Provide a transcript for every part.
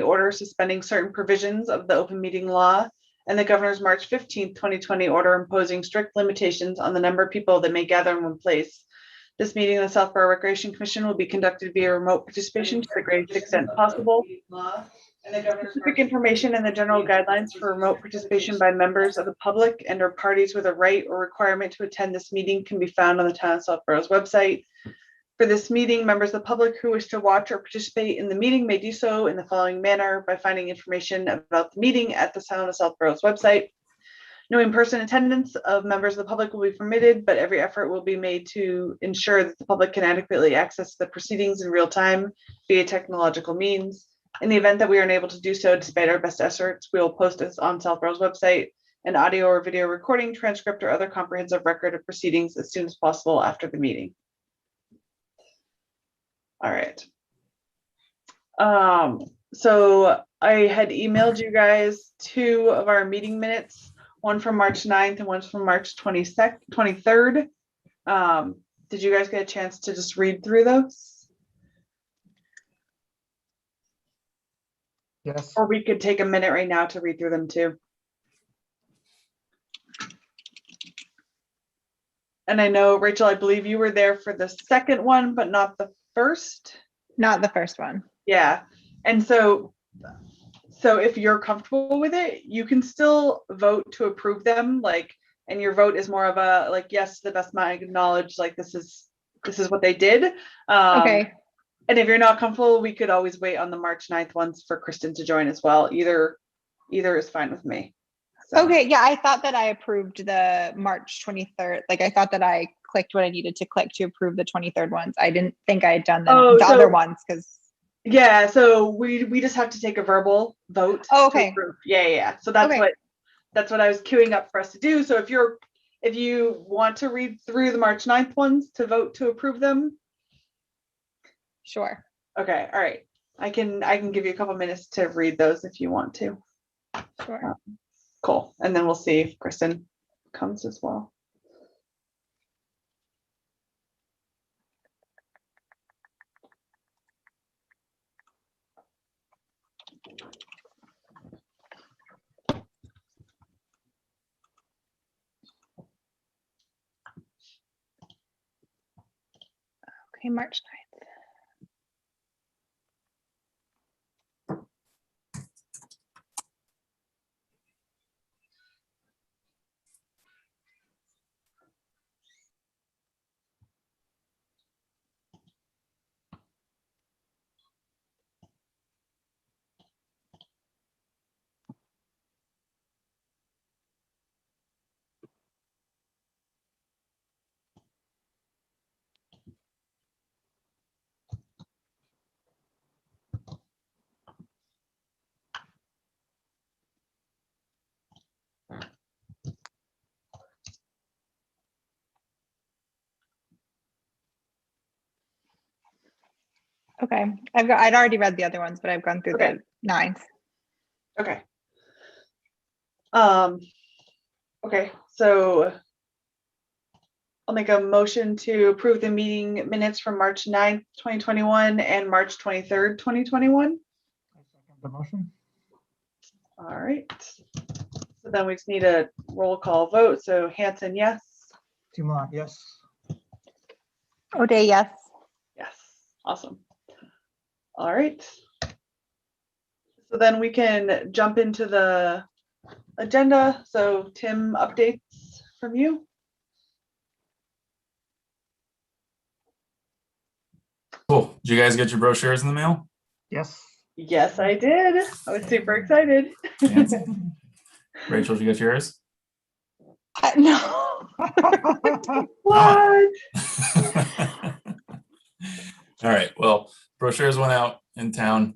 order suspending certain provisions of the open meeting law and the governor's March 15th, 2020 order imposing strict limitations on the number of people that may gather in one place. This meeting of the Southborough Recreation Commission will be conducted via remote participation to the greatest extent possible. Specific information and the general guidelines for remote participation by members of the public and or parties with a right or requirement to attend this meeting can be found on the Town of Southborough's website. For this meeting, members of the public who wish to watch or participate in the meeting may do so in the following manner by finding information about the meeting at the Town of Southborough's website. No in-person attendance of members of the public will be permitted, but every effort will be made to ensure that the public can adequately access the proceedings in real time via technological means. In the event that we are unable to do so, despite our best efforts, we will post this on Southborough's website, an audio or video recording, transcript, or other comprehensive record of proceedings as soon as possible after the meeting. All right. So I had emailed you guys 2 of our meeting minutes, one from March 9th and one from March 23rd. Did you guys get a chance to just read through those? Yes. Or we could take a minute right now to read through them too. And I know, Rachel, I believe you were there for the second one, but not the first. Not the first one. Yeah. And so if you're comfortable with it, you can still vote to approve them, like, and your vote is more of a like, yes, to the best of my knowledge, like this is what they did. Okay. And if you're not comfortable, we could always wait on the March 9th ones for Kristen to join as well. Either is fine with me. So. Okay, yeah, I thought that I approved the March 23rd. Like I thought that I clicked what I needed to click to approve the 23rd ones. I didn't think I had done the other ones because. Yeah, so we just have to take a verbal vote. Oh, okay. Yeah. So that's okay. that's what I was queuing up for us to do. So if you want to read through the March 9th ones to vote to approve them. Sure. Okay, all right. I can give you a couple minutes to read those if you want to. Sure. Cool. And then we'll see if Kristen comes as well. Okay, March 9th. Okay, I'd already read the other ones, but I've gone through the 9th. Okay. Okay, so I'll make a motion to approve the meeting minutes from March 9th, 2021 and March 23rd, 2021. I second the motion. All right. So then we just need a roll call vote. So Hanson, yes. Dumont, yes. O'Day, yes. Yes. Awesome. All right. So then we can jump into the agenda. So Tim, updates from you. Cool. Did you guys get your brochures in the mail? Yes. Yes, I did. I was super excited. Rachel, did you get yours? No. What? All right. Well, brochures went out in town.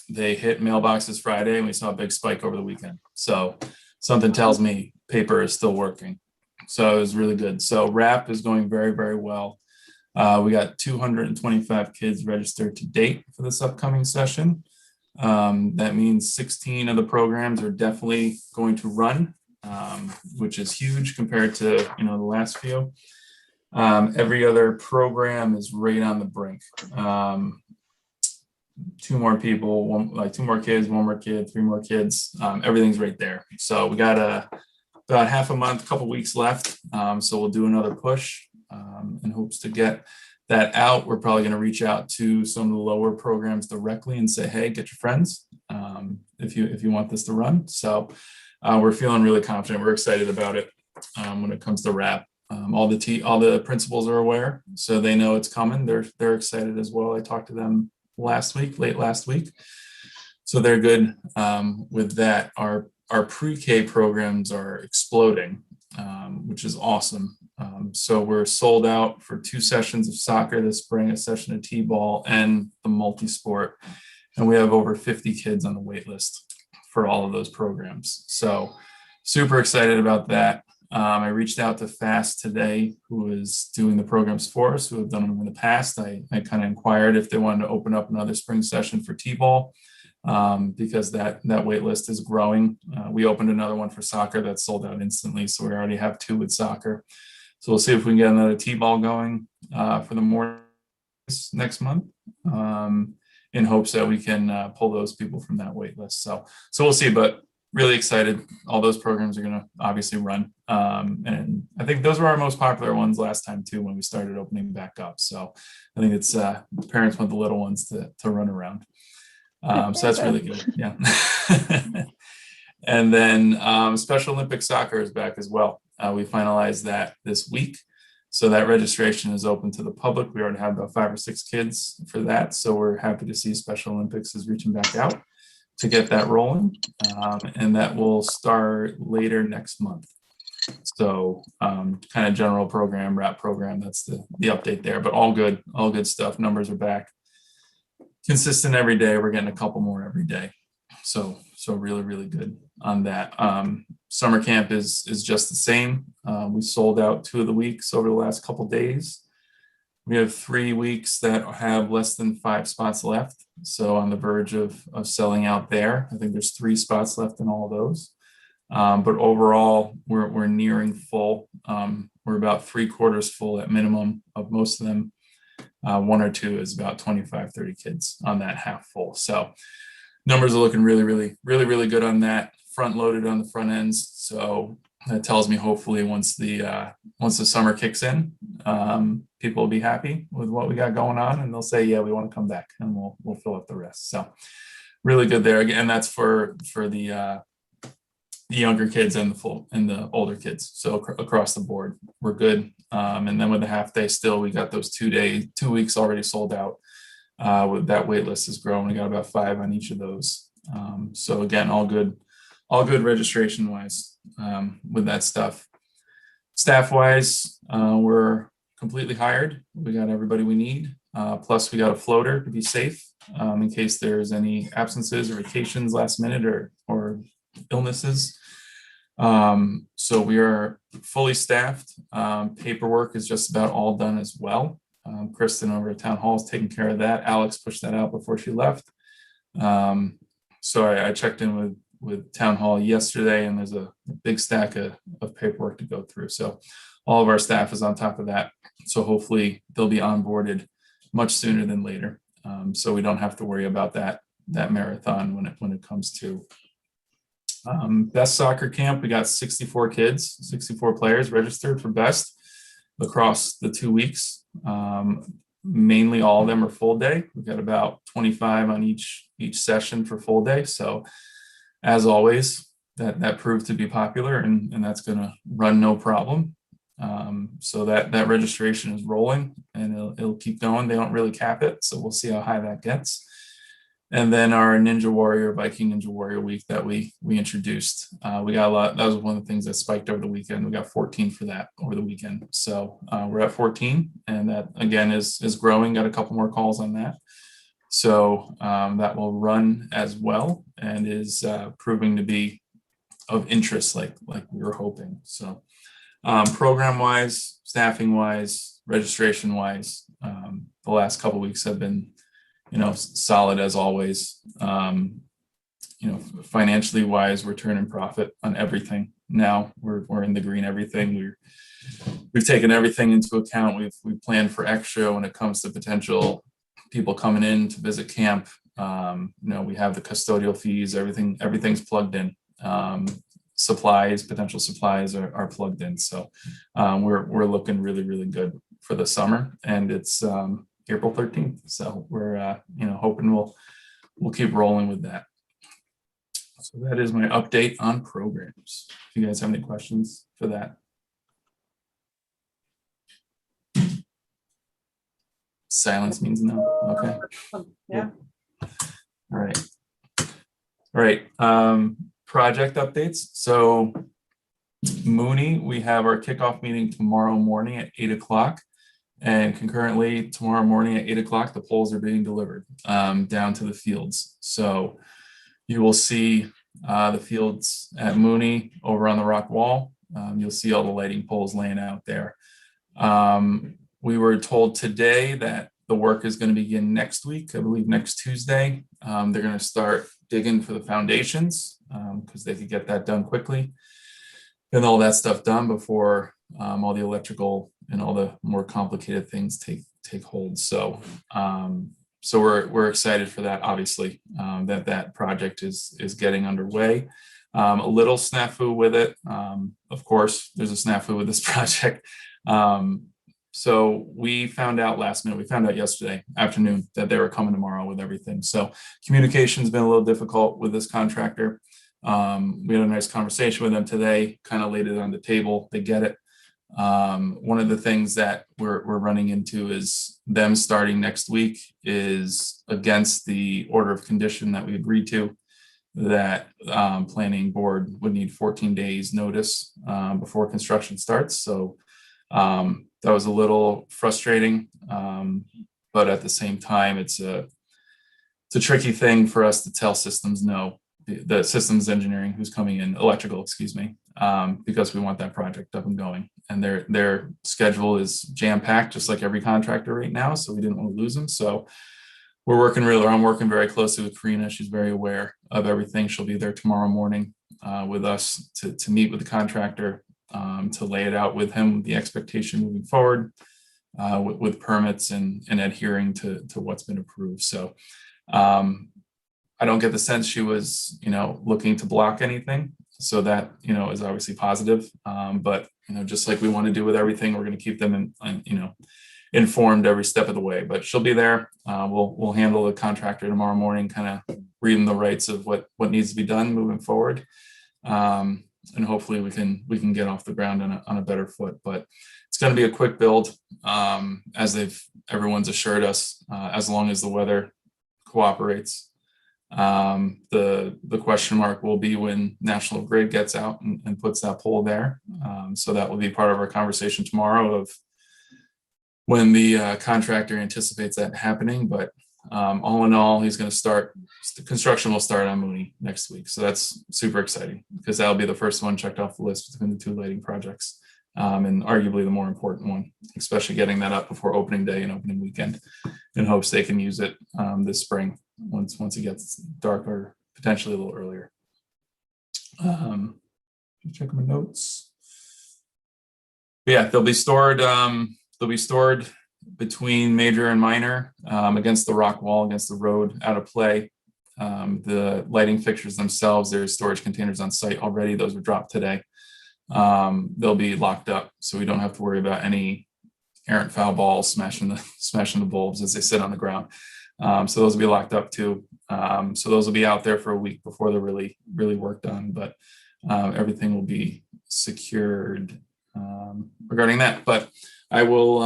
They hit mailboxes Friday, and we saw a big spike over the weekend. So something tells me paper is still working. So it was really good. So RAP is going very, very well. We got 225 kids registered to date for this upcoming session. That means 16 of the programs are definitely going to run, which is huge compared to the last few. Every other program is right on the brink. 2 more people, like 2 more kids, 1 more kid, 3 more kids. Everything's right there. So we got about half a month, couple weeks left. So we'll do another push in hopes to get that out. We're probably going to reach out to some of the lower programs directly and say, hey, get your friends if you want this to run. So we're feeling really confident. We're excited about it when it comes to RAP. All the principals are aware, so they know it's coming. They're excited as well. I talked to them late last week, so they're good with that. Our pre-K programs are exploding, which is awesome. So we're sold out for 2 sessions of soccer this spring, a session of t-ball, and the multi-sport, and we have over 50 kids on the wait list for all of those programs. So super excited about that. I reached out to FAST today, who is doing the programs for us, who have done them in the past. I kind of inquired if they wanted to open up another spring session for t-ball because that wait list is growing. We opened another one for soccer that sold out instantly, so we already have 2 with soccer. So we'll see if we can get another t-ball going for the mornings next month in hopes that we can pull those people from that wait list. So we'll see, but really excited. All those programs are going to obviously run. And I think those were our most popular ones last time too, when we started opening back up. So I think it's parents want the little ones to run around. So that's really good. Yeah. And then Special Olympic soccer is back as well. We finalized that this week. So that registration is open to the public. We already have about 5 or 6 kids for that. So we're happy to see Special Olympics is reaching back out to get that rolling. And that will start later next month. So kind of general program, RAP program, that's the update there, but all good stuff. Numbers are back. Consistent every day. We're getting a couple more every day. So really, really good on that. Summer camp is just the same. We sold out 2 of the weeks over the last couple days. We have 3 weeks that have less than 5 spots left. So on the verge of selling out there. I think there's 3 spots left in all of those. But overall, we're nearing full. We're about 3/4 full at minimum of most of them. 1 or 2 is about 25, 30 kids on that half full. So numbers are looking really, really, really, really good on that. Front loaded on the front ends. So that tells me hopefully once the summer kicks in, people will be happy with what we got going on, and they'll say, yeah, we want to come back, and we'll fill up the rest. So really good there. Again, that's for the younger kids and the older kids. So across the board, we're good. And then with the half day still, we got those 2 weeks already sold out. With that wait list is growing. We got about 5 on each of those. So again, all good registration wise with that stuff. Staff wise, we're completely hired. We got everybody we need. Plus we got a floater to be safe in case there's any absences or vacations last minute or illnesses. So we are fully staffed. Paperwork is just about all done as well. Kristen over at Town Hall is taking care of that. Alex pushed that out before she left. So I checked in with Town Hall yesterday, and there's a big stack of paperwork to go through. So all of our staff is on top of that. So hopefully they'll be onboarded much sooner than later. So we don't have to worry about that marathon when it comes to best soccer camp. We got 64 kids, 64 players registered for best across the 2 weeks. Mainly all of them are full day. We've got about 25 on each session for full day. So as always, that proved to be popular, and that's going to run no problem. So that registration is rolling, and it'll keep going. They don't really cap it, so we'll see how high that gets. And then our Viking Ninja Warrior week that we introduced, we got a lot. That was one of the things that spiked over the weekend. We got 14 for that over the weekend. So we're at 14, and that again is growing. Got a couple more calls on that. So that will run as well, and is proving to be of interest like we were hoping. So program wise, staffing wise, registration wise, the last couple of weeks have been solid as always. Financially wise, we're turning profit on everything. Now we're in the green, everything. We've taken everything into account. We've planned for extra when it comes to potential people coming in to visit camp. We have the custodial fees, everything's plugged in. Supplies, potential supplies are plugged in. So we're looking really, really good for the summer, and it's April 13th. So we're hoping we'll keep rolling with that. So that is my update on programs. If you guys have any questions for that. Silence means no. Okay. Yeah. All right. All right. Project updates. So Mooney, we have our kickoff meeting tomorrow morning at 8 o'clock. And concurrently tomorrow morning at 8 o'clock, the poles are being delivered down to the fields. So you will see the fields at Mooney over on the rock wall. You'll see all the lighting poles laying out there. We were told today that the work is going to begin next week, I believe next Tuesday. They're going to start digging for the foundations because they could get that done quickly and all that stuff done before all the electrical and all the more complicated things take hold. So we're excited for that, obviously, that project is getting underway. A little snafu with it. Of course, there's a snafu with this project. So we found out last minute, we found out yesterday afternoon that they were coming tomorrow with everything. So communication's been a little difficult with this contractor. We had a nice conversation with them today, kind of laid it on the table. They get it. One of the things that we're running into is them starting next week is against the order of condition that we agreed to, that planning board would need 14 days notice before construction starts. So that was a little frustrating, but at the same time, it's a tricky thing for us to tell systems no, the systems engineering who's coming in, electrical, excuse me, because we want that project up and going. And their schedule is jam-packed, just like every contractor right now. So we didn't want to lose them. So I'm working very closely with Karina. She's very aware of everything. She'll be there tomorrow morning with us to meet with the contractor, to lay it out with him, the expectation moving forward with permits and adhering to what's been approved. So I don't get the sense she was, looking to block anything. So that, is obviously positive. But, just like we want to do with everything, we're going to keep them informed every step of the way. But she'll be there. We'll handle the contractor tomorrow morning, kind of reading the rights of what needs to be done moving forward. And hopefully we can get off the ground on a better foot. But it's going to be a quick build, as everyone's assured us, as long as the weather cooperates. The question mark will be when National Grid gets out and puts that pole there. So that will be part of our conversation tomorrow of when the contractor anticipates that happening. But all in all, he's going to start, the construction will start on Mooney next week. So that's super exciting because that'll be the first one checked off the list between the two lighting projects, and arguably the more important one, especially getting that up before opening day and opening weekend, in hopes they can use it this spring once it gets darker, potentially a little earlier. Check my notes. But yeah, they'll be stored between major and minor, against the rock wall, against the road, out of play. The lighting fixtures themselves, there's storage containers on site already. Those were dropped today. They'll be locked up, so we don't have to worry about any errant foul balls smashing the bulbs as they sit on the ground. So those will be locked up too. So those will be out there for a week before they're really worked on. But everything will be secured regarding that. But I will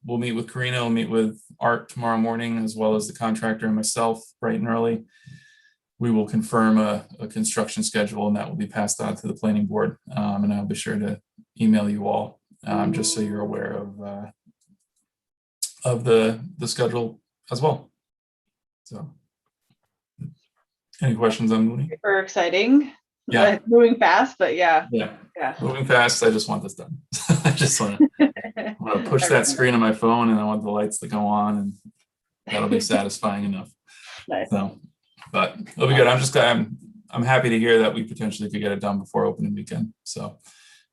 we'll meet with Karina, we'll meet with Art tomorrow morning, as well as the contractor and myself bright and early. We will confirm a construction schedule, and that will be passed on to the planning board. And I'll be sure to email you all, just so you're aware of the schedule as well. So any questions on Mooney? Super exciting. Yeah. Moving fast, but yeah. Yeah. Yeah. Moving fast. I just want this done. I just want to push that screen on my phone, and I want the lights to go on, and that'll be satisfying enough. Nice. So, but it'll be good. I'm happy to hear that we potentially could get it done before opening weekend. So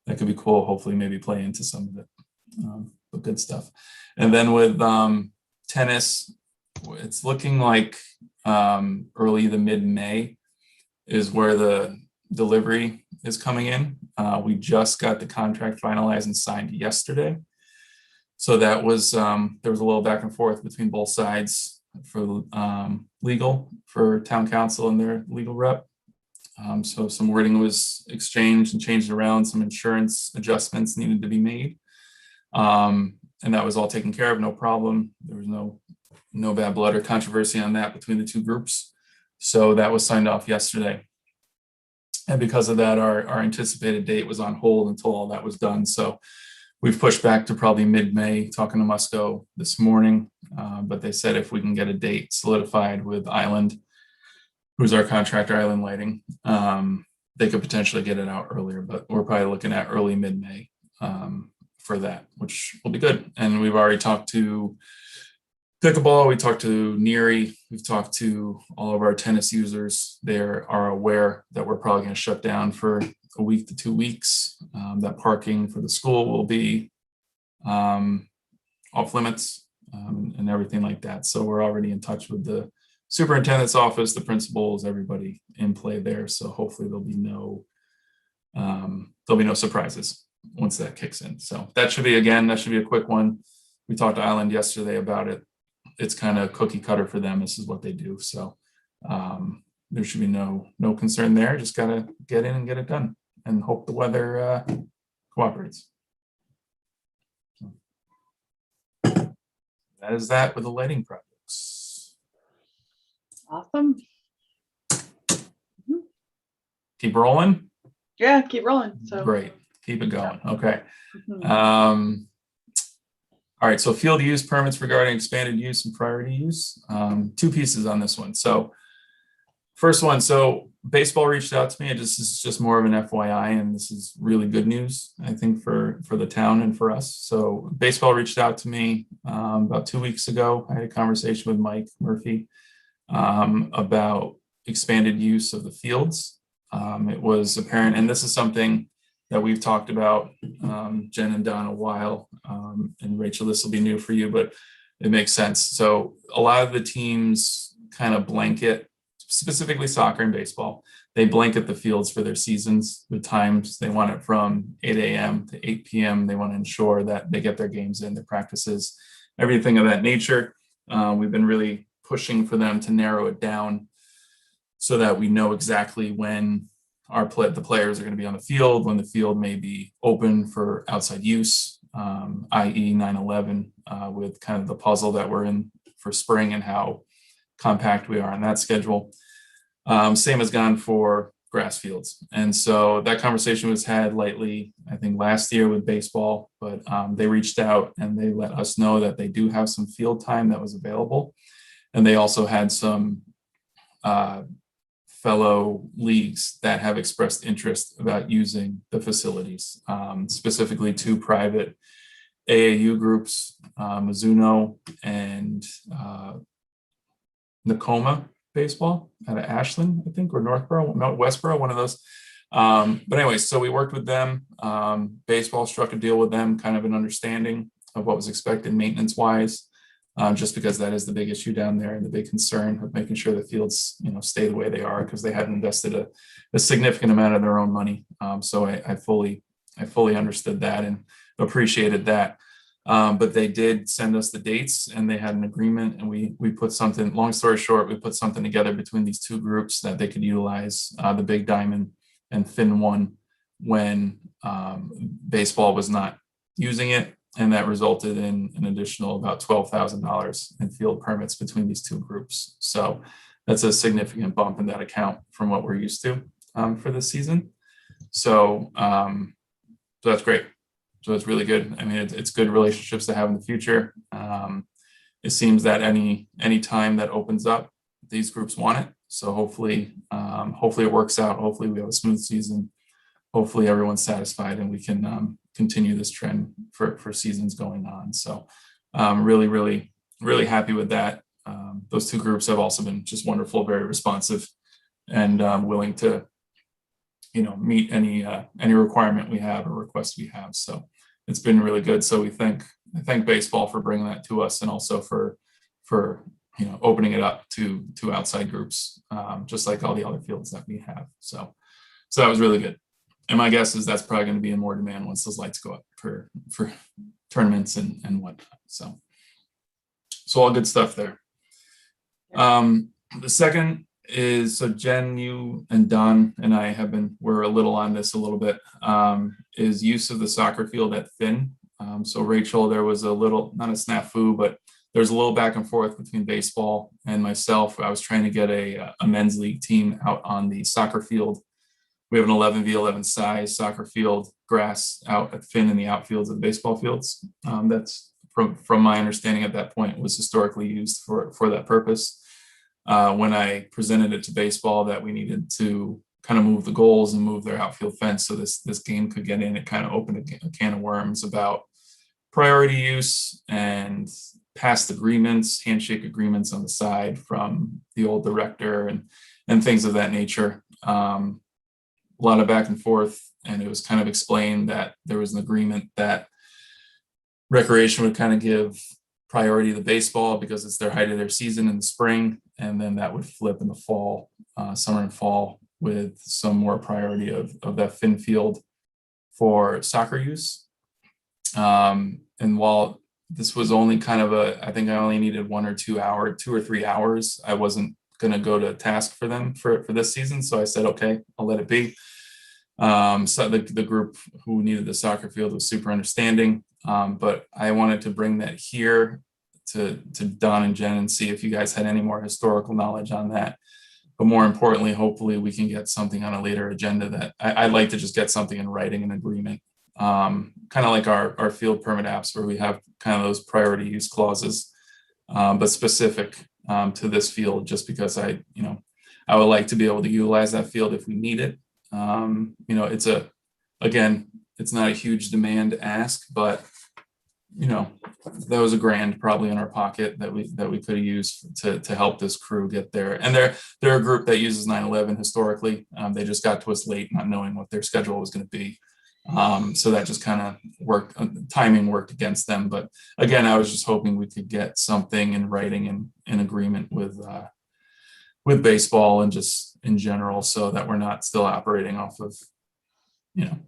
that could be cool. Hopefully maybe play into some of it. But good stuff. And then with tennis, it's looking like early to mid-May is where the delivery is coming in. We just got the contract finalized and signed yesterday. So that was, there was a little back and forth between both sides for legal, for town council and their legal rep. So some wording was exchanged and changed around, some insurance adjustments needed to be made. And that was all taken care of, no problem. There was no bad blood or controversy on that between the two groups. So that was signed off yesterday. And because of that, our anticipated date was on hold until all that was done. So we've pushed back to probably mid-May, talking to Musco this morning. But they said if we can get a date solidified with Island, who's our contractor, Island Lighting, they could potentially get it out earlier, but we're probably looking at early mid-May for that, which will be good. And we've already talked to pickleball, we talked to Neary, we've talked to all of our tennis users. They are aware that we're probably going to shut down for a week to 2 weeks. That parking for the school will be off limits and everything like that. So we're already in touch with the superintendent's office, the principals, everybody in play there. So hopefully there'll be no surprises once that kicks in. So that should be a quick one. We talked to Island yesterday about it. It's kind of cookie cutter for them. This is what they do. So there should be no concern there. Just got to get in and get it done and hope the weather cooperates. So that is that with the lighting projects. Awesome. Keep rolling. Yeah, keep rolling. So Great. Keep it going. Okay. Mhm. All right, so field use permits regarding expanded use and priority use. Two pieces on this one. So first one, so baseball reached out to me. This is just more of an FYI, and this is really good news, I think, for the town and for us. So baseball reached out to me about 2 weeks ago. I had a conversation with Mike Murphy about expanded use of the fields. It was apparent, and this is something that we've talked about, Jen and Don, a while, and Rachel, this will be new for you, but it makes sense. So a lot of the teams kind of blanket, specifically soccer and baseball, they blanket the fields for their seasons with times. They want it from 8 a.m. to 8 p.m. They want to ensure that they get their games in, their practices, everything of that nature. We've been really pushing for them to narrow it down so that we know exactly when the players are going to be on the field, when the field may be open for outside use, i.e. 9/11, with kind of the puzzle that we're in for spring and how compact we are on that schedule. Same has gone for grass fields. And so that conversation was had lightly, I think, last year with baseball, but they reached out and they let us know that they do have some field time that was available. And they also had some fellow leagues that have expressed interest about using the facilities, specifically two private AAU groups, Mizuno and Nakoma Baseball out of Ashland, I think, or Northborough, no, Westboro, one of those. But anyway, so we worked with them. Baseball struck a deal with them, kind of an understanding of what was expected maintenance-wise. Just because that is the big issue down there and the big concern of making sure the fields, stay the way they are, because they hadn't invested a significant amount of their own money. So I fully understood that and appreciated that. But they did send us the dates and they had an agreement, and we put something, long story short, we put something together between these two groups that they could utilize the Big Diamond and Fin One when baseball was not using it. And that resulted in an additional about $12,000 in field permits between these two groups. So that's a significant bump in that account from what we're used to for this season. So that's great. So it's really good. I mean, it's good relationships to have in the future. It seems that any time that opens up, these groups want it. So hopefully it works out. Hopefully we have a smooth season. Hopefully everyone's satisfied and we can continue this trend for seasons going on. So really, really, really happy with that. Those two groups have also been just wonderful, very responsive, and willing to, meet any requirement we have or request we have. So it's been really good. So I thank baseball for bringing that to us, and also for opening it up to outside groups, just like all the other fields that we have. So that was really good. And my guess is that's probably going to be in more demand once those lights go up for tournaments and whatnot. So all good stuff there. The second is, so Jen, you and Don and I we're a little on this a little bit, is use of the soccer field at Finn. So Rachel, there was a little, not a snafu, but there's a little back and forth between baseball and myself. I was trying to get a men's league team out on the soccer field. We have an 11v11 size soccer field, grass out at Finn in the outfields of the baseball fields. That's from my understanding at that point was historically used for that purpose. When I presented it to baseball that we needed to kind of move the goals and move their outfield fence so this game could get in, it kind of opened a can of worms about priority use and past agreements, handshake agreements on the side from the old director and things of that nature. A lot of back and forth, and it was kind of explained that there was an agreement that recreation would kind of give priority to baseball because it's their height of their season in the spring, and then that would flip in the fall, summer and fall, with some more priority of that Finn field for soccer use. And while this was only kind of I think I only needed 1 or 2 hours, 2 or 3 hours, I wasn't going to go to task for them for this season. So I said, okay, I'll let it be. So the group who needed the soccer field was super understanding. But I wanted to bring that here to Don and Jen and see if you guys had any more historical knowledge on that. But more importantly, hopefully we can get something on a later agenda that I'd like to just get something in writing, an agreement. Kind of like our field permit apps where we have kind of those priority use clauses, but specific to this field, just because I would like to be able to utilize that field if we need it. It's not a huge demand ask, but that was $1,000 probably in our pocket that we could have used to help this crew get there. And they're a group that uses 9/11 historically. They just got to us late, not knowing what their schedule was going to be. So that just kind of worked, timing worked against them. But again, I was just hoping we could get something in writing in agreement with baseball and just in general, so that we're not still operating off of,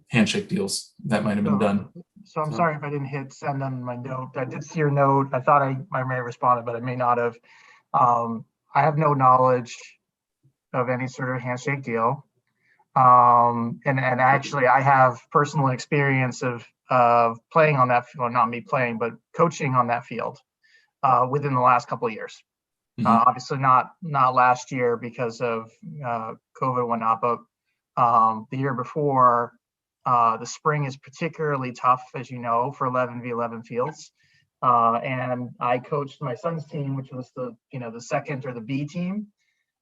handshake deals that might have been done. So I'm sorry if I didn't hit send on my note. I did see your note. I thought I may have responded, but I may not have. I have no knowledge of any sort of handshake deal. And actually I have personal experience of playing on that field, not me playing, but coaching on that field within the last couple of years. Obviously not last year because of COVID and whatnot, but the year before, the spring is particularly tough, as you know, for 11v11 fields. And I coached my son's team, which was the second or the B team.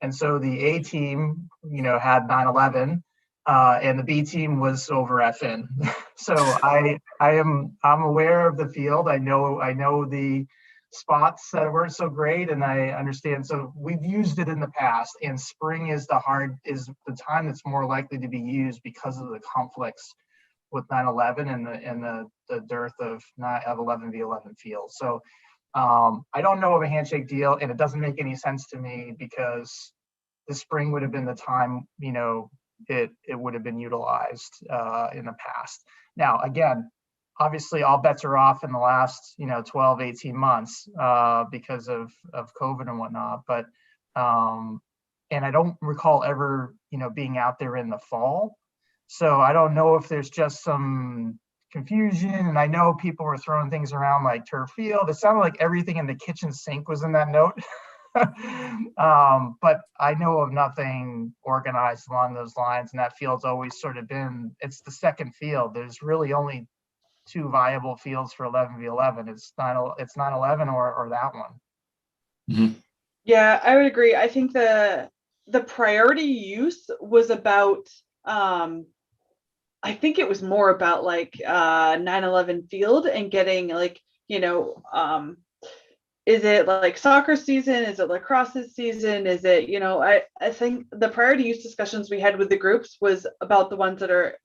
And so the A team, had 9/11, and the B team was over at Finn. So I'm aware of the field. I know the spots that weren't so great, and I understand. So we've used it in the past, and spring is the time that's more likely to be used because of the conflicts with 9/11 and the dearth of 11v11 fields. So I don't know of a handshake deal, and it doesn't make any sense to me because the spring would have been the time, it would have been utilized in the past. Now, again, obviously all bets are off in the last, 12, 18 months because of COVID and whatnot. But, and I don't recall ever, being out there in the fall. So I don't know if there's just some confusion. And I know people were throwing things around like turf field. It sounded like everything in the kitchen sink was in that note. But I know of nothing organized along those lines. And that field's always sort of been, it's the second field. There's really only 2 viable fields for 11v11. It's 9/11 or that one. Mm-hmm. Yeah, I would agree. I think the priority use was about, I think it was more about like 9/11 field and getting like, is it like soccer season? Is it lacrosse season? Is it, I think the priority use discussions we had with the groups was about the ones that are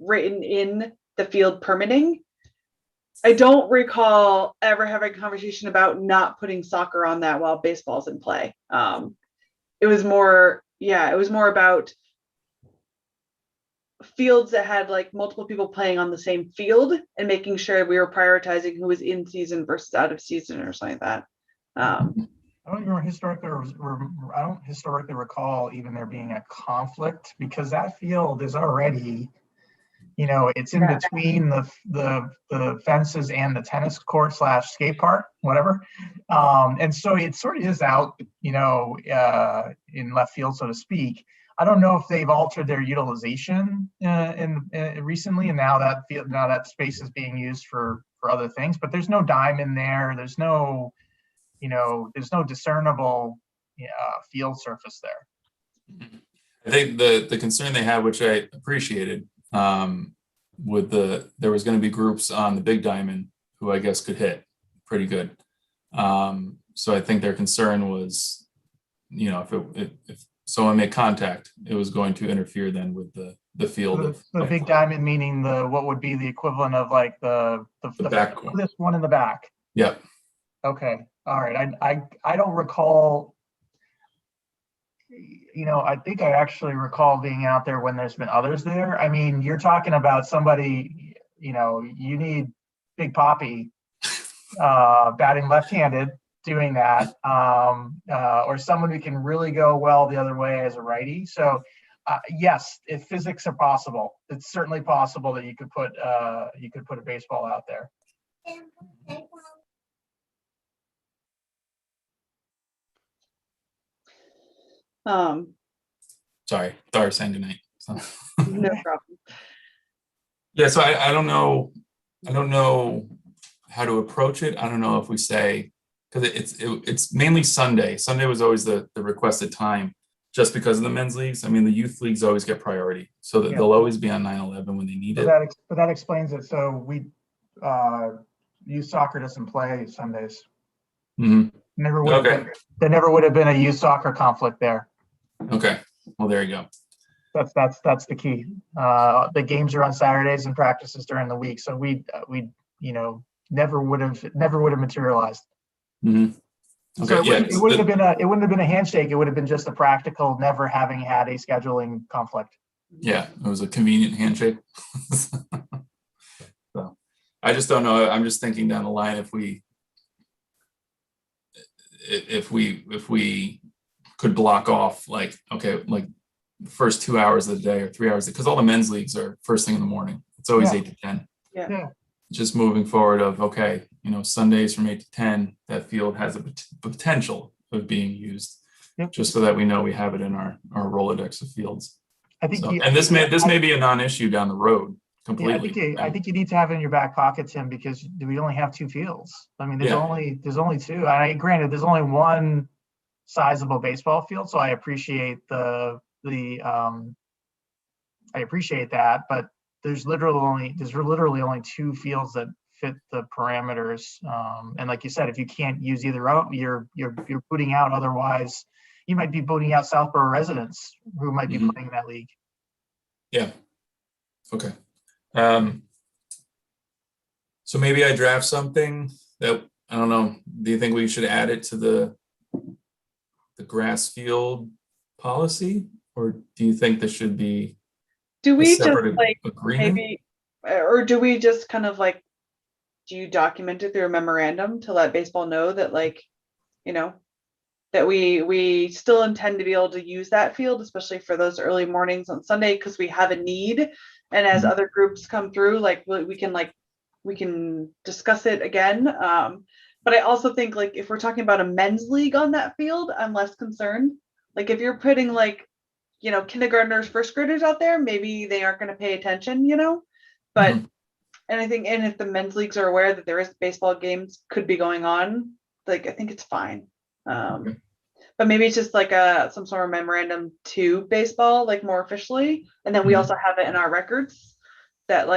written in the field permitting. I don't recall ever having a conversation about not putting soccer on that while baseball's in play. It was more about fields that had like multiple people playing on the same field and making sure we were prioritizing who was in season versus out of season or something like that. I don't historically recall even there being a conflict, because that field is already, it's in between the fences and the tennis court / skate park, whatever. And so it sort of is out, in left field, so to speak. I don't know if they've altered their utilization recently, and now that space is being used for other things. But there's no diamond there. There's no discernible field surface there. I think the concern they had, which I appreciated, there was going to be groups on the big diamond who I guess could hit pretty good. So I think their concern was, if someone made contact, it was going to interfere then with the field. The big diamond, meaning what would be the equivalent of like the back this one in the back. Yep. Okay. All right. I don't recall. I think I actually recall being out there when there's been others there. I mean, you're talking about somebody, you need Big Poppy batting left-handed doing that, or someone who can really go well the other way as a righty. So yes, if physics are possible, it's certainly possible that you could put a baseball out there. Sorry, Dar saying goodnight. So. No problem. Yeah, so I don't know how to approach it. I don't know if we say, because it's mainly Sunday. Sunday was always the requested time, just because of the men's leagues. I mean, the youth leagues always get priority, so that they'll always be on 9/11 when they need it. But that explains it. So youth soccer doesn't play Sundays. Mm-hmm. There never would have been a youth soccer conflict there. Okay, well there you go. That's the key. The games are on Saturdays and practices during the week, so we never would have materialized. Mm-hmm. Okay, so it wouldn't have been a handshake. It would have been just a practical, never having had a scheduling conflict. Yeah, it was a convenient handshake. So I just don't know. I'm just thinking down the line, if we could block off like the first 2 hours of the day or 3 hours, because all the men's leagues are first thing in the morning. It's always 8 to 10. Yeah. Just moving forward of, Sundays from 8 to 10, that field has a potential of being used, just so that we know we have it in our Rolodex of fields. I think, this may be a non-issue down the road completely. I think you need to have it in your back pocket, Tim, because we only have 2 fields. I mean, there's only 2. And granted, there's only one sizable baseball field, so I appreciate I appreciate that, but there's literally only 2 fields that fit the parameters. And like you said, if you can't use either out, you're booting out. Otherwise, you might be booting out Southborough residents who might be playing in that league. Yeah. Okay. So maybe I draft something that, I don't know. Do you think we should add it to the grass field policy, or do you think this should be? Do we just agreement? maybe, or do we just kind of do you document it through a memorandum to let baseball know that that we still intend to be able to use that field, especially for those early mornings on Sunday, because we have a need, and as other groups come through, we can discuss it again. But I also think if we're talking about a men's league on that field, I'm less concerned. If you're putting kindergartners, first graders out there, maybe they aren't going to pay attention, but and if the men's leagues are aware that there is baseball games could be going on, I think it's fine. But maybe it's just some sort of memorandum to baseball, more officially, and then we also have it in our records that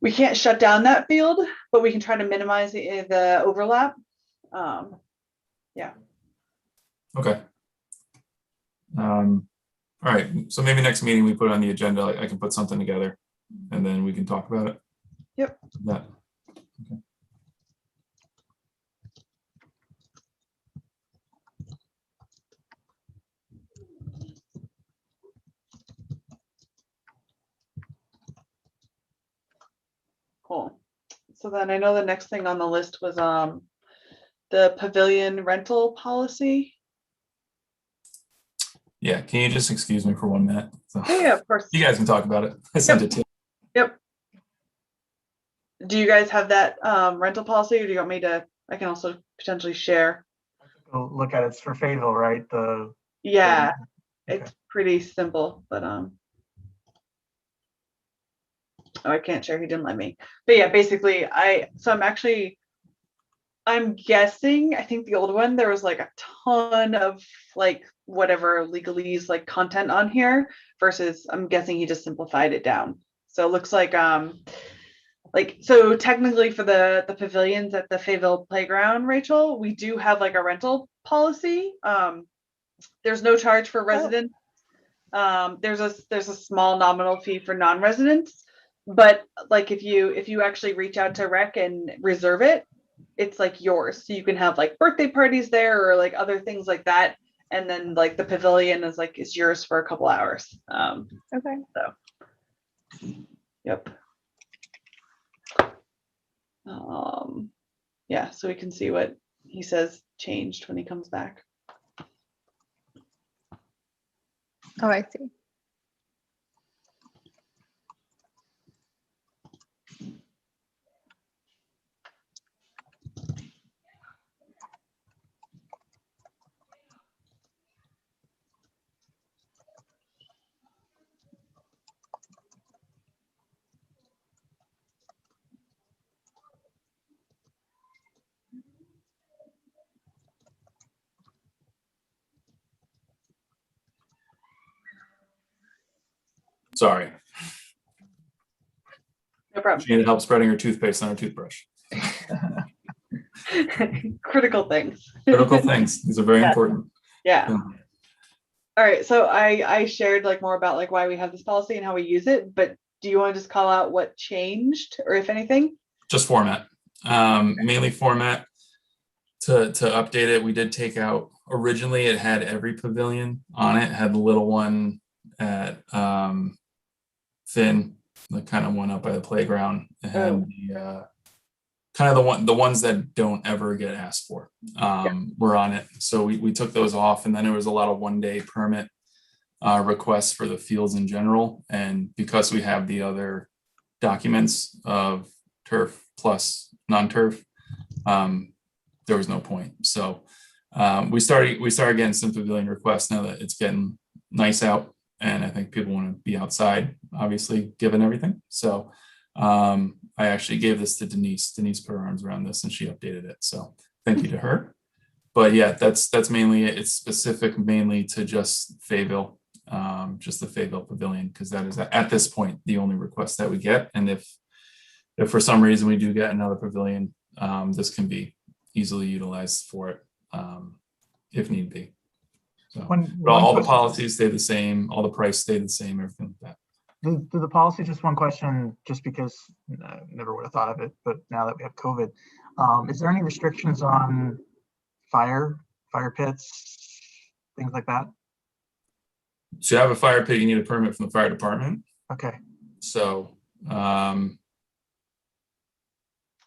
we can't shut down that field, but we can try to minimize the overlap. Okay. All right. So maybe next meeting we put it on the agenda. I can put something together, and then we can talk about it. Yep. That, Cool. So then I know the next thing on the list was the pavilion rental policy. yeah, can you just excuse me for 1 minute? So, Yeah, of course. you guys can talk about it. I sent it to you. Yep. Do you guys have that rental policy, or do you want me to? I can also potentially share. Go look at it. It's for Fayetteville, right? Yeah, Okay. it's pretty simple, but oh, I can't share. He didn't let me. But yeah, basically, I'm guessing. I think the old one there was like a ton of like whatever legalese like content on here versus I'm guessing he just simplified it down. So it looks like so technically for the pavilions at the Fayetteville playground, Rachel, we do have like a rental policy. There's no charge for residents. There's a small nominal fee for non-residents, but like if you actually reach out to rec and reserve it, it's like yours. So you can have like birthday parties there or like other things like that. And then like the pavilion is yours for a couple hours. Okay. Yep. Yeah, so we can see what he says changed when he comes back. Oh, I see. Sorry. No problem. She needed help spreading her toothpaste on her toothbrush. Critical things. Critical things. These are very Yeah. important. Yeah. Yeah. All right. So I shared like more about like why we have this policy and how we use it, but do you want to just call out what changed or if anything? Just format. Mainly format. To update it, we did take out, originally it had every pavilion on it, had the little one at Finn, the kind of one up by the playground, and the kind of the ones that don't ever get asked for were on it. So we took those off, and then there was a lot of 1-day permit requests for the fields in general. And because we have the other documents of turf plus non-turf, there was no point. So we started getting some pavilion requests now that it's getting nice out, and I think people want to be outside, obviously, given everything. So I actually gave this to Denise. Denise put her arms around this and she updated it. So thank you to her. But yeah, that's mainly it. It's specific mainly to just Fayetteville, just the Fayetteville Pavilion, because that is at this point the only request that we get. And if for some reason we do get another pavilion, this can be easily utilized for it if need be. So but all the policies stay the same, all the price stay the same, everything like that. Do the policy, just one question, just because I never would have thought of it, but now that we have COVID, is there any restrictions on fire pits, things like that? To have a fire pit, you need a permit from the fire department. Okay. So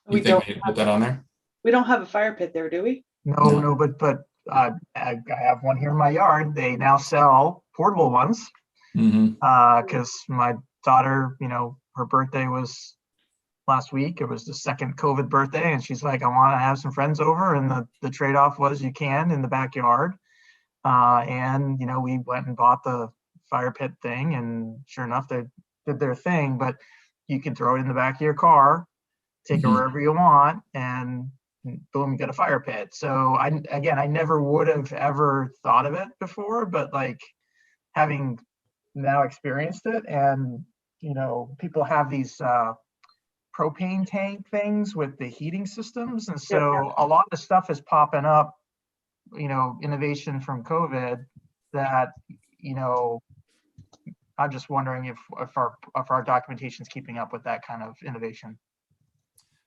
We you think don't we need to put that on there? we don't have a fire pit there, do we? No, but I have one here in my yard. They now sell portable ones. Because my daughter, her birthday was last week. It was the second COVID birthday, and she's like, I want to have some friends over, and the trade-off was you can in the backyard. And we went and bought the fire pit thing, and sure enough, they did their thing. But you can throw it in the back of your car, take it wherever you want, and boom, you got a fire pit. So I never would have ever thought of it before, but like having now experienced it, and people have these propane tank things with the heating systems, and so a lot of stuff is popping up, innovation from COVID that I'm just wondering if our documentation is keeping up with that kind of innovation.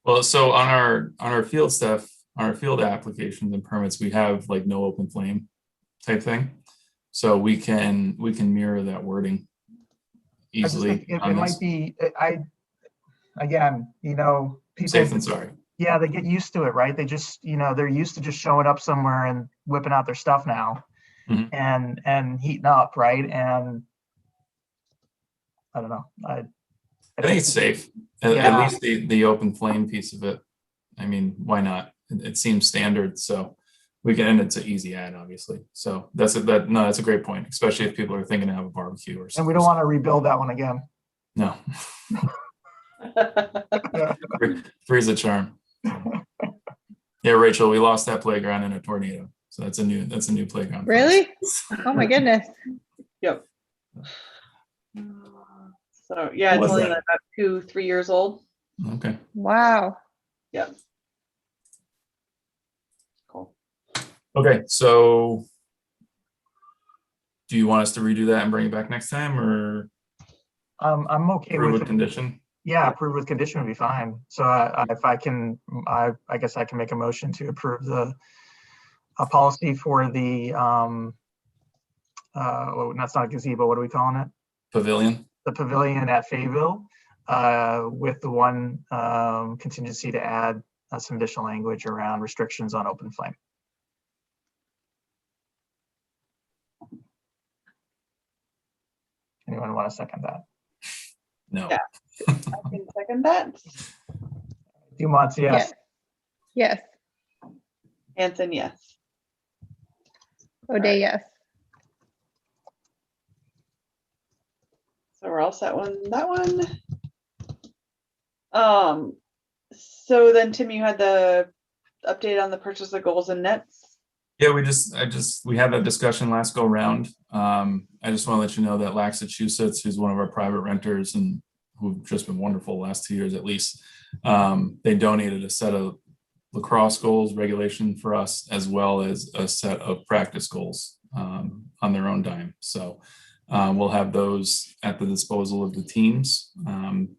Well, so on our field stuff, on our field applications and permits, we have like no open flame type thing. So we can mirror that wording I just think easily it on might this. be, again, people, Safe than sorry. yeah, they get used to it, right? They just, they're used to just showing up somewhere and whipping out their stuff now Mhm. and heating up, right? And I don't know. I think it's safe. At Yeah. least the open flame piece of it. I mean, why not? It seems standard, so we can, and it's an easy add, obviously. So that's a great point, especially if people are thinking to have a barbecue or And something. we don't want to rebuild that one again. No. Three's a charm. Yeah, Rachel, we lost that playground in a tornado. So that's a new playground. for us. Really? Oh my goodness. Yep. So yeah, it's Was only that? like about 2-3 years old. Okay. Wow. Yeah. Cool. Okay, so do you want us to redo that and bring it back next time, or I'm okay approve with with it. condition? Yeah, approve with condition would be fine. So if I can, I guess I can make a motion to approve the policy for the, well, that's not a gazebo, what are we calling it? Pavilion. The pavilion at Fayetteville, with the one contingency to add some additional language around restrictions on open flame. Anyone want to second that? No. Yeah. I can second that. Dumont's yes. Yes. Hanson, yes. O'Day, yes. So we're all set on that one. So then Tim, you had the update on the purchase of goals and nets. Yeah, we had that discussion last go round. I just want to let you know that Laxachusetts, who's one of our private renters and who've just been wonderful the last 2 years at least, they donated a set of lacrosse goals regulation for us, as well as a set of practice goals on their own dime. So we'll have those at the disposal of the teams.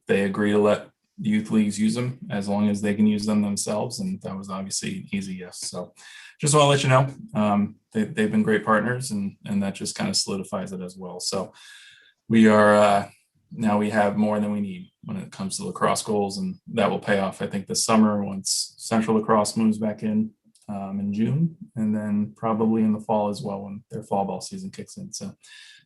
They agree to let youth leagues use them as long as they can use them themselves, and that was obviously an easy yes. So just want to let you know, they've been great partners, and that just kind of solidifies it as well. So we are now we have more than we need when it comes to lacrosse goals, and that will pay off, I think, this summer once Central Lacrosse moves back in June, and then probably in the fall as well when their fall ball season kicks in. So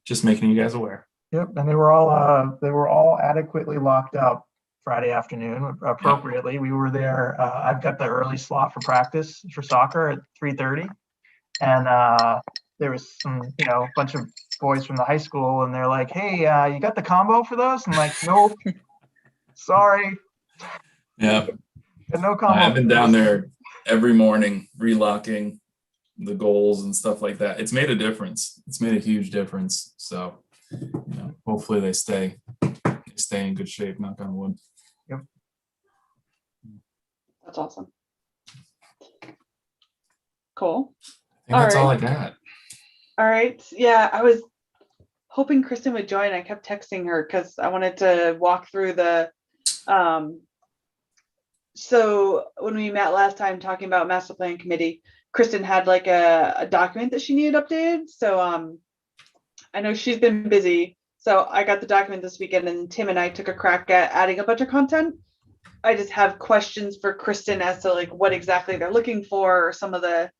just making you guys aware. Yep, and they were all adequately locked up Friday afternoon appropriately. We were there. I've got the early slot for practice for soccer at 3:30, and there was some, bunch of boys from the high school, and they're like, "Hey, you got the combo for those?" I'm like, "Nope, sorry." Yeah, No combo. I've been down there every morning relocking the goals and stuff like that. It's made a difference. It's made a huge difference. So, hopefully they stay in good shape. Knock on wood. Yep. That's awesome. Cool. I think that's all I got. All right. Yeah, I was hoping Kristen would join. I kept texting her because I wanted to walk through the so when we met last time talking about master plan committee, Kristen had like a document that she needed updated. So I know she's been busy. So I got the document this weekend, and Tim and I took a crack at adding a bunch of content. I just have questions for Kristen as to like what exactly they're looking for, or some of the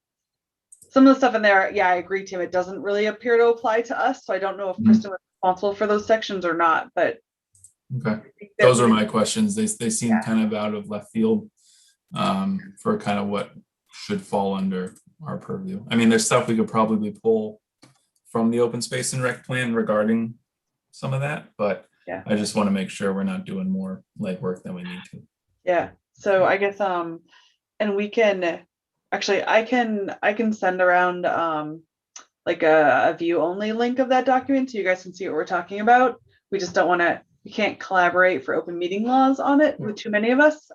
stuff in there. Yeah, I agree, Tim. It doesn't really appear to apply to us. So I don't know if Kristen was responsible for those sections or not, but okay. Those are my questions. They seem kind of out of left field for kind of what should fall under our purview. I mean, there's stuff we could probably pull from the open space and rec plan regarding some of that, but I just want to make sure we're not doing more legwork than we need to. Yeah. So I guess and we can actually I can send around like a view only link of that document so you guys can see what we're talking about. We just don't want to, we can't collaborate for open meeting laws on it with too many of us.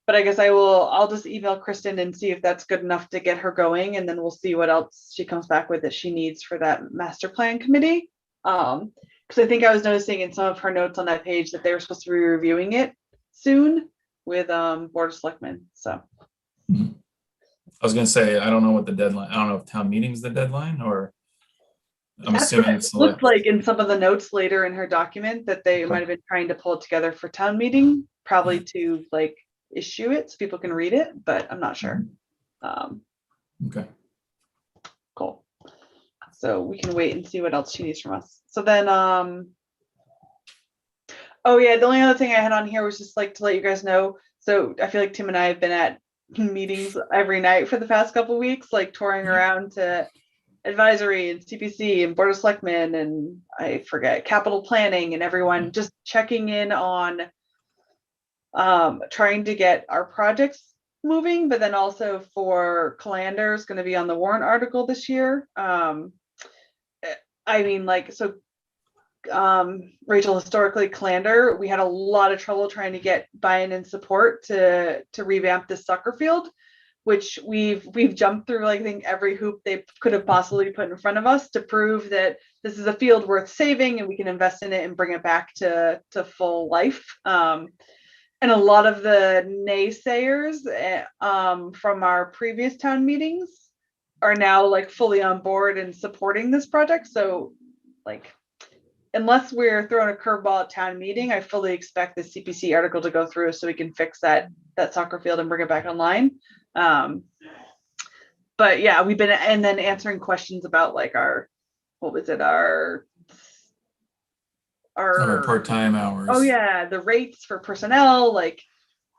But I guess I'll just email Kristen and see if that's good enough to get her going, and then we'll see what else she comes back with that she needs for that master plan committee. Because I think I was noticing in some of her notes on that page that they were supposed to be reviewing it soon. with Board of Selectmen. So I was gonna say, I don't know what the deadline, I don't know if town meeting's the deadline, or I'm that's what assuming it it's looked like in some of the notes later in her document, that they Okay. might have been trying to pull it together for town meeting, probably to like issue it so people can read it, but I'm not sure. Okay. Cool. So we can wait and see what else she needs from us. So then, oh yeah, the only other thing I had on here was just like to let you guys know. So I feel like Tim and I have been at meetings every night for the past couple weeks, like touring around to advisory and CPC and Board of Selectmen and I forget capital planning, and everyone just checking in on trying to get our projects moving, but then also for Callander is going to be on the warrant article this year. I mean, like, so Rachel, historically Callander, we had a lot of trouble trying to get buy-in and support to revamp this soccer field, which we've jumped through, like, I think every hoop they could have possibly put in front of us to prove that this is a field worth saving and we can invest in it and bring it back to full life. And a lot of the naysayers from our previous town meetings are now like fully on board and supporting this project. So like, unless we're throwing a curveball at town meeting, I fully expect the CPC article to go through so we can fix that soccer field and bring it back online. But yeah, we've been, and then answering questions about like our, what was it, our Part-time hours. oh yeah, the rates for personnel, like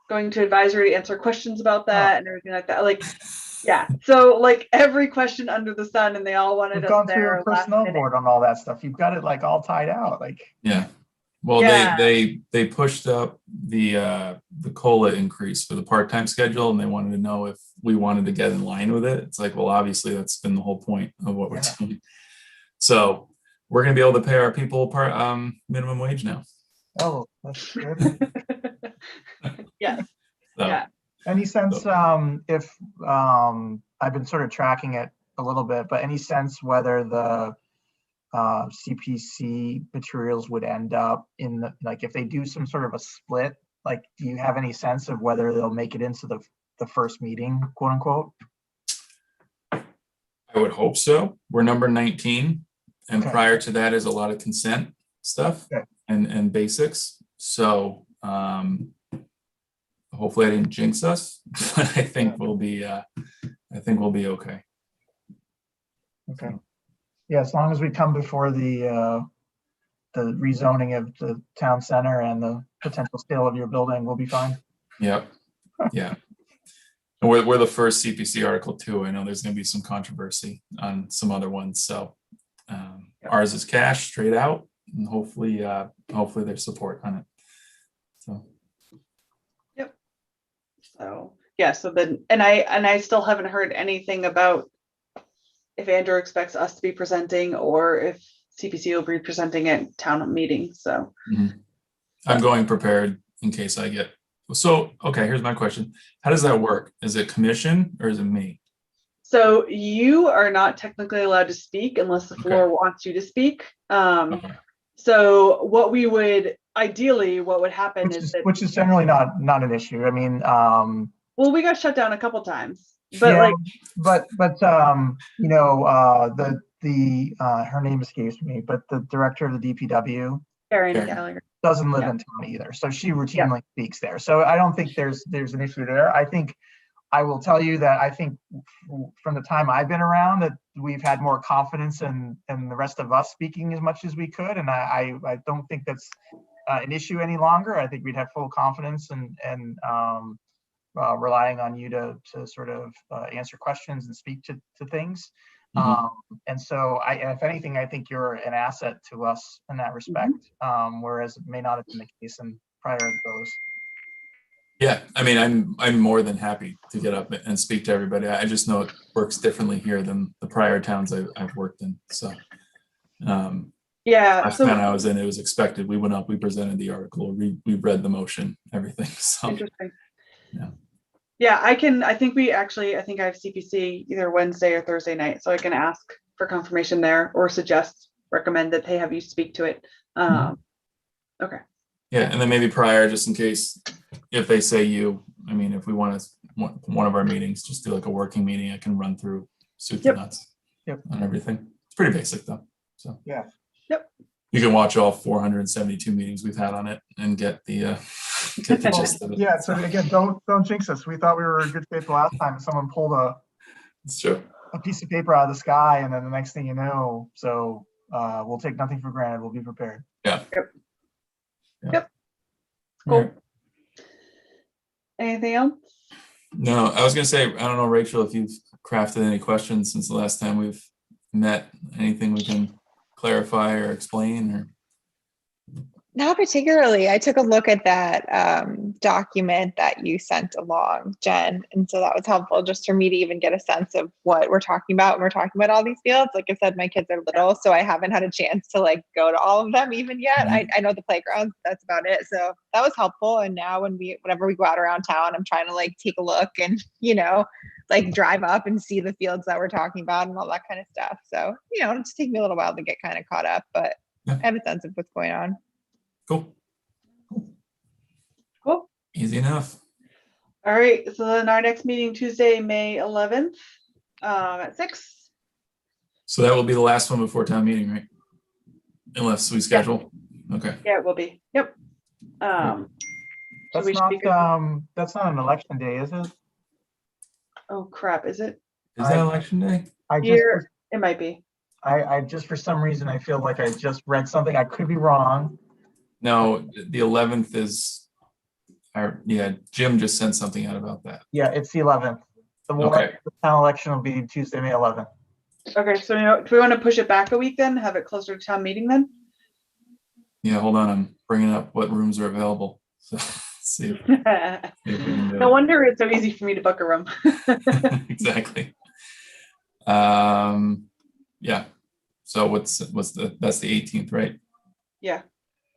going to advisory to answer questions about that and everything like that. Like, yeah. So like every question under the sun, and they all wanted We've us gone through there a personnel last minute. board on all that stuff. You've got it like all tied out. Like, Yeah. Well, Yeah. they pushed up the COLA increase for the part-time schedule, and they wanted to know if we wanted to get in line with it. It's like, well, obviously that's been the whole point of what we're doing. So we're gonna be able to pay our people minimum wage now. oh, that's good. Yes. So, Yeah. Any sense if I've been sort of tracking it a little bit, but any sense whether the CPC materials would end up in the, like, if they do some sort of a split, like, do you have any sense of whether they'll make it into the first meeting, quote unquote? I would hope so. We're number 19, and Okay. prior to that is a lot of consent stuff. Okay. and basics. So hopefully I didn't jinx us, but I think we'll be okay. Okay. Yeah, as long as we come before the rezoning of the town center and the potential sale of your building, we'll be fine. Yep. Yeah. And we're the first CPC article too. I know there's going to be some controversy on some other ones. So ours is cash straight out, and hopefully there's support on it. So. Yep. So yeah. So then, and I still haven't heard anything about if Andrew expects us to be presenting or if CPC will be presenting at town meeting. So I'm going prepared in case I get. So, okay, here's my question. How does that work? Is it commission or is it me? So you are not technically allowed to speak unless the floor Okay. wants you to speak. Okay. So what we would ideally, what would happen is that, Which is generally not an issue. I mean, well, we got shut down a couple times, but yeah, like, but you know, her name escapes me, but the director of the DPW Karen Karen. Gallagher. doesn't live Yeah. in town either, so she routinely speaks there. So I don't think there's an issue there. I think I will tell you that I think from the time I've been around that we've had more confidence in the rest of us speaking as much as we could, and I don't think that's an issue any longer. I think we'd have full confidence and relying on you to sort of answer questions and speak to things. And so if anything, I think you're an asset to us in that respect, whereas it may not have been the case in prior to those. Yeah, I mean, I'm more than happy to get up and speak to everybody. I just know it works differently here than the prior towns I've worked in. So Yeah. last So town I was in, it was expected. We went up, we presented the article, we read the motion, everything. So interesting. yeah. Yeah, I think I have CPC either Wednesday or Thursday night, so I can ask for confirmation there or recommend that they have you speak to it. Okay. Yeah, and then maybe prior, just in case, if they say you, I mean, if we want to, one of our meetings, just do like a working meeting, I can run through soup to Yep. nuts. Yep. On everything. It's pretty basic though, so. Yeah. Yep. You can watch all 472 meetings we've had on it and get the gist of it. Yeah, so again, don't jinx us. We thought we were in good faith the last time, and someone pulled It's true. a piece of paper out of the sky, and then the next thing you know, so we'll take nothing for granted. We'll be prepared. Yeah. Yep. Yeah. Yep. All Cool. right. Anything else? No, I was gonna say, I don't know, Rachel, if you've crafted any questions since the last time we've met, anything we can clarify or explain or? Not particularly. I took a look at that document that you sent along, Jen, and so that was helpful just for me to even get a sense of what we're talking about when we're talking about all these fields. Like I said, my kids are little, so I haven't had a chance to like go to all of them even yet. Mhm. I know the playgrounds, that's about it. So that was helpful. And now whenever we go out around town, I'm trying to like take a look and, like drive up and see the fields that we're talking about and all that kind of stuff. So, it'll just take me a little while to get kind of caught up, but Yeah. I have a sense of what's going on. Cool. Cool. Easy enough. All right, so then our next meeting, Tuesday, May 11th, at 6. So that will be the last one before town meeting, right? Unless we schedule. Okay. Yeah, it will be. Yep. So That's we should be good. that's not an election day, is it? Oh crap, is it? Is that election day? Here, it might be. I just, for some reason, I feel like I just read something. I could be wrong. No, the 11th is, Jim just sent something out about that. Yeah, it's the 11th. Okay. The town election will be Tuesday, May 11th. Okay, so do we want to push it back a week then? Have it closer to town meeting then? Yeah, hold on, I'm bringing up what rooms are available. So let's see if we can do No it. wonder it's so easy for me to book a room. Exactly. Yeah. So that's the 18th, right? Yeah.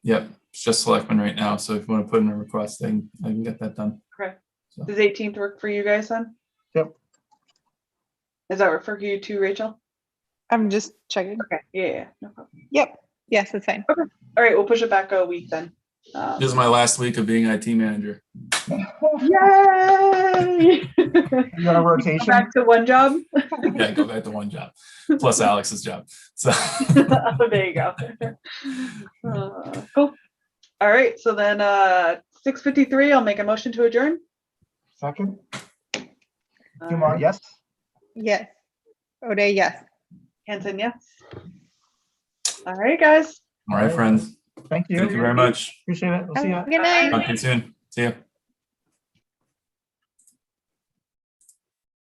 Yep. It's just selectmen right now. So if you want to put in a request, I can get that done. Okay. So. Does 18th work for you guys then? Yep. Does that work for you too, Rachel? I'm just checking. Okay. Yeah, no problem. Yep. Yes, that's fine. All right, we'll push it back a week then. This is my last week of being IT manager. Yay! You got a rotation? Back to one job. Yeah, go back to one job plus Alex's job. So Oh, there you go. Cool. All right, so then 6:53, I'll make a motion to adjourn. Second? All Dumont, right. yes? Yes. O'Day, yes. Hanson, yes. All right, guys. all right, friends. Thank you. Thank you very much. Appreciate it. We'll see you. Good night. Talk to you soon. See ya.